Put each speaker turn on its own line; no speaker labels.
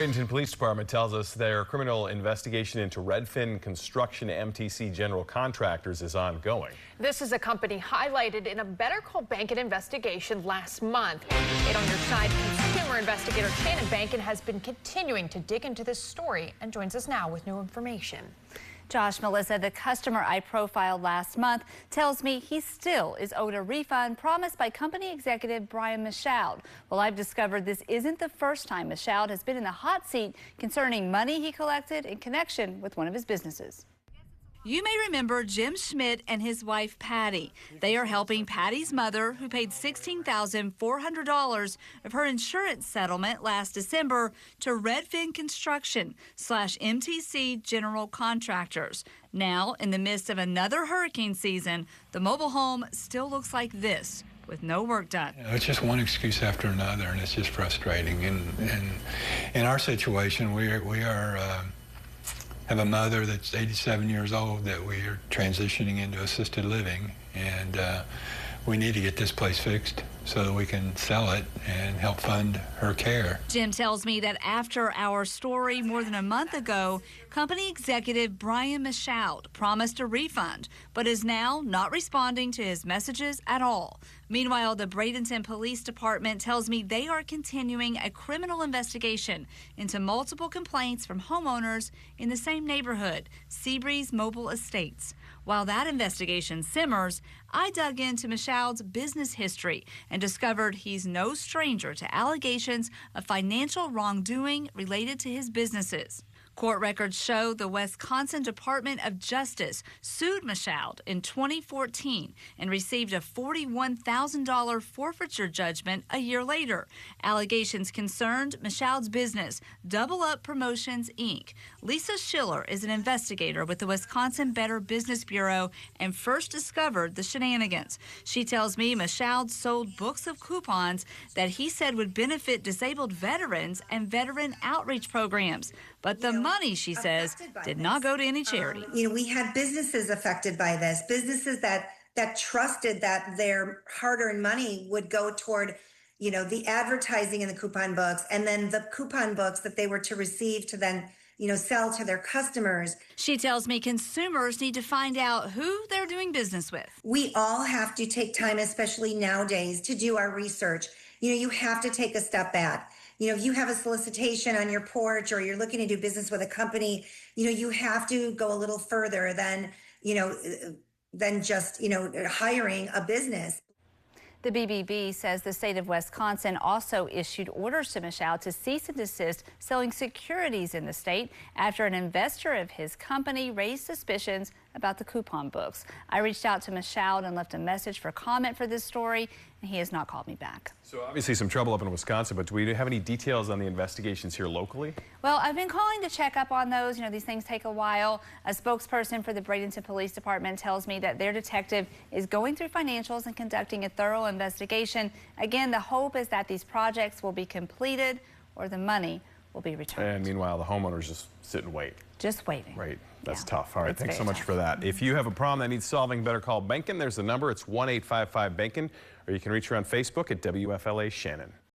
Bradenton Police Department tells us their criminal investigation into RedFin Construction MTC General Contractors is ongoing.
This is a company highlighted in a Better Call Behnken investigation last month. And on your side, consumer investigator Shannon Behnken has been continuing to dig into this story and joins us now with new information.
Josh, Melissa, the customer I profiled last month tells me he still is owed a refund promised by company executive Brian Michaud. Well, I've discovered this isn't the first time Michaud has been in the hot seat concerning money he collected in connection with one of his businesses. You may remember Jim Schmidt and his wife Patty. They are helping Patty's mother, who paid $16,400 of her insurance settlement last December to RedFin Construction / MTC General Contractors. Now, in the midst of another hurricane season, the mobile home still looks like this, with no work done.
It's just one excuse after another, and it's just frustrating. And in our situation, we have a mother that's 87 years old that we are transitioning into assisted living, and we need to get this place fixed so that we can sell it and help fund her care.
Jim tells me that after our story more than a month ago, company executive Brian Michaud promised a refund, but is now not responding to his messages at all. Meanwhile, the Bradenton Police Department tells me they are continuing a criminal investigation into multiple complaints from homeowners in the same neighborhood, Seabreeze Mobile Estates. While that investigation simmers, I dug into Michaud's business history and discovered he's no stranger to allegations of financial wrongdoing related to his businesses. Court records show the Wisconsin Department of Justice sued Michaud in 2014 and received a $41,000 forfeiture judgment a year later. Allegations concerned Michaud's business, Double Up Promotions, Inc. Lisa Schiller is an investigator with the Wisconsin Better Business Bureau and first discovered the shenanigans. She tells me Michaud sold books of coupons that he said would benefit disabled veterans and veteran outreach programs. But the money, she says, did not go to any charity.
We had businesses affected by this, businesses that trusted that their hard-earned money would go toward, the advertising in the coupon books, and then the coupon books that they were to receive to then, sell to their customers.
She tells me consumers need to find out who they're doing business with.
We all have to take time, especially nowadays, to do our research. You have to take a step back. If you have a solicitation on your porch or you're looking to do business with a company, you have to go a little further than just, hiring a business.
The BBB says the state of Wisconsin also issued orders to Michaud to cease and desist selling securities in the state after an investor of his company raised suspicions about the coupon books. I reached out to Michaud and left a message for comment for this story, and he has not called me back.
So obviously some trouble up in Wisconsin, but do we have any details on the investigations here locally?
Well, I've been calling to check up on those. These things take a while. A spokesperson for the Bradenton Police Department tells me that their detective is going through financials and conducting a thorough investigation. Again, the hope is that these projects will be completed or the money will be returned.
And meanwhile, the homeowners just sit and wait.
Just waiting.
Right. That's
yeah,
tough. All right. Thanks so much
tough.
for that. If you have a problem that needs solving, better call Behnken. There's the number. It's 1-855-BEHNKEN, or you can reach her on Facebook at WFLA Shannon.